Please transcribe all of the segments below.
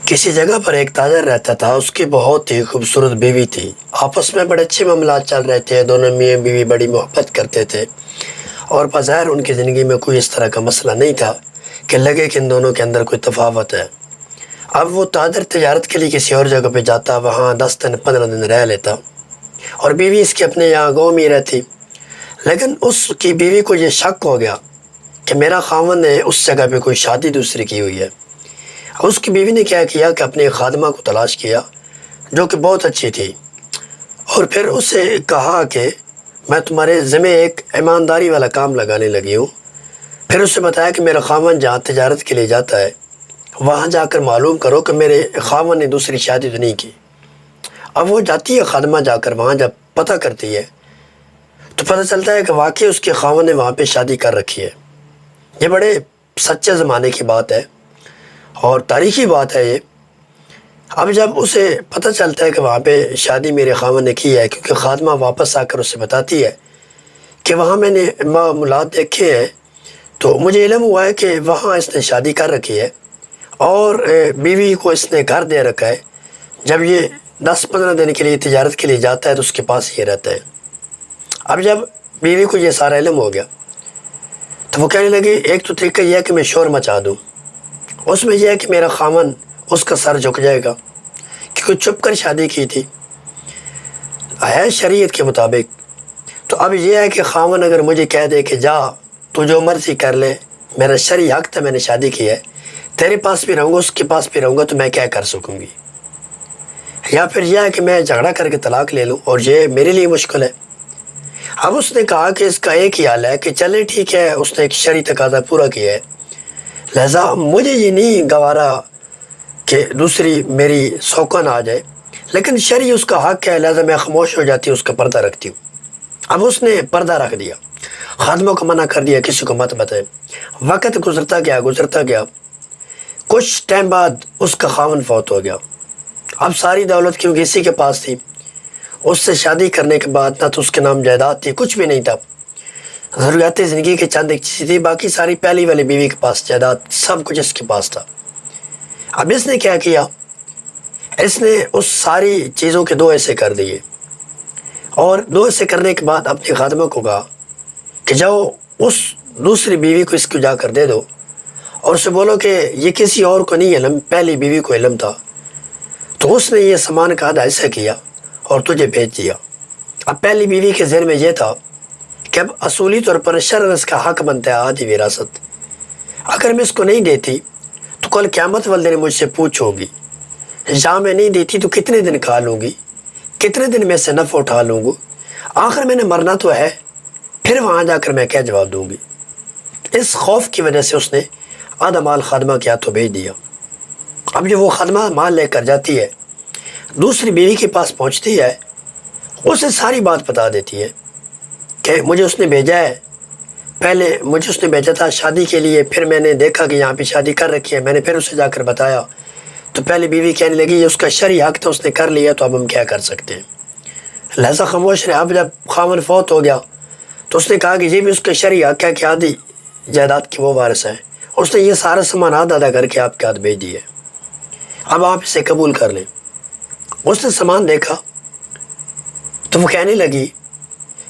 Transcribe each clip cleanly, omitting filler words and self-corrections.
کسی جگہ پر ایک تاجر رہتا تھا، اس کی بہت ہی خوبصورت بیوی تھی۔ آپس میں بڑے اچھے معاملات چل رہے تھے، دونوں میاں بیوی بڑی محبت کرتے تھے اور بظاہر ان کی زندگی میں کوئی اس طرح کا مسئلہ نہیں تھا کہ لگے کہ ان دونوں کے اندر کوئی تفاوت ہے۔ اب وہ تاجر تجارت کے لیے کسی اور جگہ پہ جاتا، وہاں 10 دن 15 دن رہ لیتا اور بیوی اس کی اپنے یہاں گاؤں میں رہتی۔ لیکن اس کی بیوی کو یہ شک ہو گیا کہ میرا خاوند نے اس جگہ پہ کوئی شادی دوسری کی ہوئی ہے۔ اس کی بیوی نے کیا کیا کہ اپنی خادمہ کو تلاش کیا جو کہ بہت اچھی تھی، اور پھر اسے کہا کہ میں تمہارے ذمہ ایک ایمانداری والا کام لگانے لگی ہوں۔ پھر اسے بتایا کہ میرا خاوند جہاں تجارت کے لیے جاتا ہے وہاں جا کر معلوم کرو کہ میرے خاوند نے دوسری شادی تو نہیں کی۔ اب وہ جاتی ہے خادمہ، جا کر وہاں جب پتہ کرتی ہے تو پتہ چلتا ہے کہ واقعی اس کے خاوند نے وہاں پہ شادی کر رکھی ہے۔ یہ بڑے سچے زمانے کی بات ہے اور تاریخی بات ہے یہ۔ اب جب اسے پتہ چلتا ہے کہ وہاں پہ شادی میرے خاوند نے کی ہے، کیونکہ خادمہ واپس آ کر اسے بتاتی ہے کہ وہاں میں نے معاملات دیکھے ہیں تو مجھے علم ہوا ہے کہ وہاں اس نے شادی کر رکھی ہے اور بیوی کو اس نے گھر دے رکھا ہے۔ جب یہ 10-15 دن کے لیے تجارت کے لیے جاتا ہے تو اس کے پاس یہ رہتا ہے۔ اب جب بیوی کو یہ سارا علم ہو گیا تو وہ کہنے لگی ایک تو طریقہ یہ ہے کہ میں شور مچا دوں، اس میں یہ ہے کہ میرا خاوند اس کا سر جھک جائے گا کیونکہ چھپ کر شادی کی تھی ہے شریعت کے مطابق۔ تو اب یہ ہے کہ خاوند اگر مجھے کہہ دے کہ جا تو جو مرضی کر لے، میرا شرعی حق تھا، میں نے شادی کی ہے، تیرے پاس بھی رہوں گا اس کے پاس بھی رہوں گا، تو میں کیا کر سکوں گی؟ یا پھر یہ ہے کہ میں جھگڑا کر کے طلاق لے لوں اور یہ میرے لیے مشکل ہے۔ اب اس نے کہا کہ اس کا ایک ہی حال ہے کہ چلے ٹھیک ہے، اس نے ایک شرعی تقاضا پورا کیا ہے، لہذا مجھے یہ نہیں گوارا کہ دوسری میری سوکن آ جائے، لیکن شرعی اس کا حق ہے، لہذا میں خاموش ہو جاتی ہوں، اس کا پردہ رکھتی ہوں۔ اب اس نے پردہ رکھ دیا، خادموں کو منع کر دیا کسی کو مت بتائے۔ وقت گزرتا گیا، کچھ ٹائم بعد اس کا خاوند فوت ہو گیا۔ اب ساری دولت کیونکہ اسی کے پاس تھی، اس سے شادی کرنے کے بعد نہ تو اس کے نام جائیداد تھی، کچھ بھی نہیں تھا، ضروریات زندگی کے چند ایک چیزیں تھی، باقی ساری پہلی والی بیوی کے پاس جائیداد سب کچھ اس کے پاس تھا۔ اب اس نے کیا کیا، اس نے اس ساری چیزوں کے 2 حصے کر دیے اور 2 حصے کرنے کے بعد اپنی خادمہ کو کہا کہ جاؤ اس دوسری بیوی کو اس کو جا کر دے دو اور اسے بولو کہ یہ کسی اور کو نہیں علم، پہلی بیوی کو علم تھا، تو اس نے یہ سامان کا آدھا حصہ کیا اور تجھے بھیج دیا۔ اب پہلی بیوی کے ذہن میں یہ تھا کہ اب اصولی طور پر شرعاً اس کا حق بنتا ہے آدھی وراثت، اگر میں اس کو نہیں دیتی تو کل قیامت والے دن مجھ سے پوچھ ہوگی، جہاں میں نہیں دیتی تو کتنے دن کھا لوں گی، کتنے دن میں سے نفع اٹھا لوں گا، آخر میں نے مرنا تو ہے، پھر وہاں جا کر میں کیا جواب دوں گی۔ اس خوف کی وجہ سے اس نے آدھا مال خادمہ کے ہاتھوں بھیج دیا۔ اب جب وہ خادمہ مال لے کر جاتی ہے، دوسری بیوی کے پاس پہنچتی ہے، اسے ساری بات بتا دیتی ہے کہ مجھے اس نے بھیجا ہے، پہلے مجھے اس نے بھیجا تھا شادی کے لیے، پھر میں نے دیکھا کہ یہاں پہ شادی کر رکھی ہے، میں نے پھر اسے جا کر بتایا تو پہلی بیوی کہنے لگی یہ اس کا شرعی حق تھا، اس نے کر لیا، تو اب ہم کیا کر سکتے ہیں، لہذا خاموش رہے۔ اب جب خاوند فوت ہو گیا تو اس نے کہا کہ یہ بھی اس کا شرعی حق ہے کہ آدھی جائیداد کی وہ وارث ہے، اس نے یہ سارا سامان آدھا کر کے آپ کے ہاتھ بھیج دیے، اب آپ اسے قبول کر لیں۔ اس نے سامان دیکھا تو وہ کہنے لگی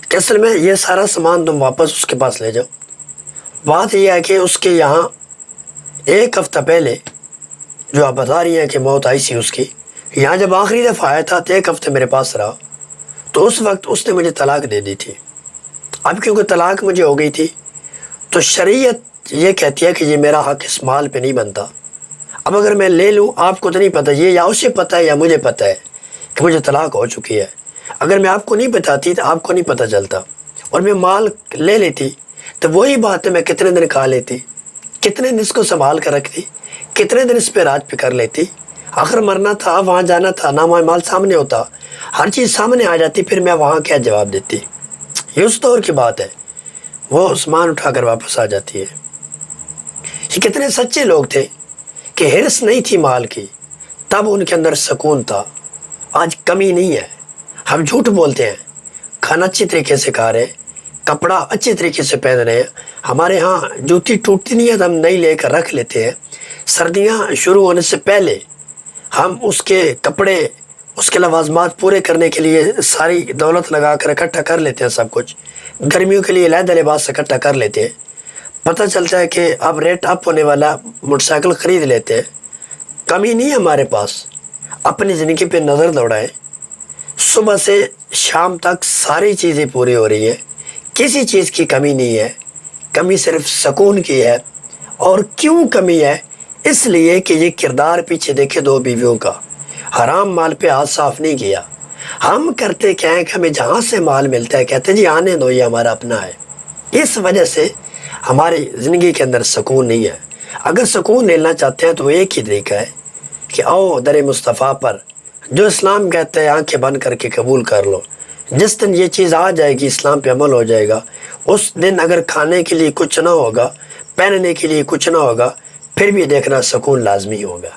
کہ اصل میں یہ سارا سامان تم واپس اس کے پاس لے جاؤ، بات یہ ہے کہ اس کے یہاں 1 ہفتہ پہلے جو آپ بتا رہی ہیں کہ موت آئی سی اس کی، یہاں جب آخری دفعہ آیا تھا تو 1 ہفتے میرے پاس رہا، تو اس وقت اس نے مجھے طلاق دے دی تھی۔ اب کیونکہ طلاق مجھے ہو گئی تھی تو شریعت یہ کہتی ہے کہ یہ میرا حق اس مال پہ نہیں بنتا۔ اب اگر میں لے لوں، آپ کو تو نہیں پتہ، یہ یا اسے پتہ ہے یا مجھے پتہ ہے کہ مجھے طلاق ہو چکی ہے، اگر میں آپ کو نہیں بتاتی تو آپ کو نہیں پتہ چلتا اور میں مال لے لیتی تو وہی بات ہے، میں کتنے دن کھا لیتی، کتنے دن اس کو سنبھال کر رکھتی، کتنے دن اس پہ راج پہ کر لیتی، آخر مرنا تھا، وہاں جانا تھا، نامہ مال سامنے ہوتا، ہر چیز سامنے آ جاتی، پھر میں وہاں کیا جواب دیتی۔ یہ اس دور کی بات ہے، وہ سامان اٹھا کر واپس آ جاتی ہے۔ یہ کتنے سچے لوگ تھے کہ حرص نہیں تھی مال کی، تب ان کے اندر سکون تھا۔ آج کمی نہیں ہے، ہم جھوٹ بولتے ہیں، کھانا اچھی طریقے سے کھا رہے، کپڑا اچھی طریقے سے پہن رہے ہیں، ہمارے ہاں جوتی ٹوٹتی نہیں ہے تو ہم نئی لے کر رکھ لیتے ہیں، سردیاں شروع ہونے سے پہلے ہم اس کے کپڑے، اس کے لوازمات پورے کرنے کے لیے ساری دولت لگا کر اکٹھا کر لیتے ہیں سب کچھ، گرمیوں کے لیے علیحدہ لباس اکٹھا کر لیتے ہیں، پتہ چلتا ہے کہ اب ریٹ اپ ہونے والا، موٹر سائیکل خرید لیتے ہیں، کمی نہیں ہے ہمارے پاس۔ اپنی زندگی پہ نظر دوڑائیں، صبح سے شام تک ساری چیزیں پوری ہو رہی ہیں، کسی چیز کی کمی نہیں ہے، کمی صرف سکون کی ہے۔ اور کیوں کمی ہے؟ اس لیے کہ یہ کردار پیچھے دیکھے دو بیویوں کا، حرام مال پہ ہاتھ صاف نہیں کیا۔ ہم کرتے کیا ہیں کہ ہمیں جہاں سے مال ملتا ہے کہتے ہیں جی آنے دو، یہ ہمارا اپنا ہے۔ اس وجہ سے ہماری زندگی کے اندر سکون نہیں ہے۔ اگر سکون لینا چاہتے ہیں تو ایک ہی طریقہ ہے کہ آؤ در مصطفیٰ پر، جو اسلام کہتے ہیں آنکھیں بند کر کے قبول کر لو۔ جس دن یہ چیز آ جائے گی، اسلام پہ عمل ہو جائے گا، اس دن اگر کھانے کے لیے کچھ نہ ہوگا، پہننے کے لیے کچھ نہ ہوگا، پھر بھی دیکھنا سکون لازمی ہوگا۔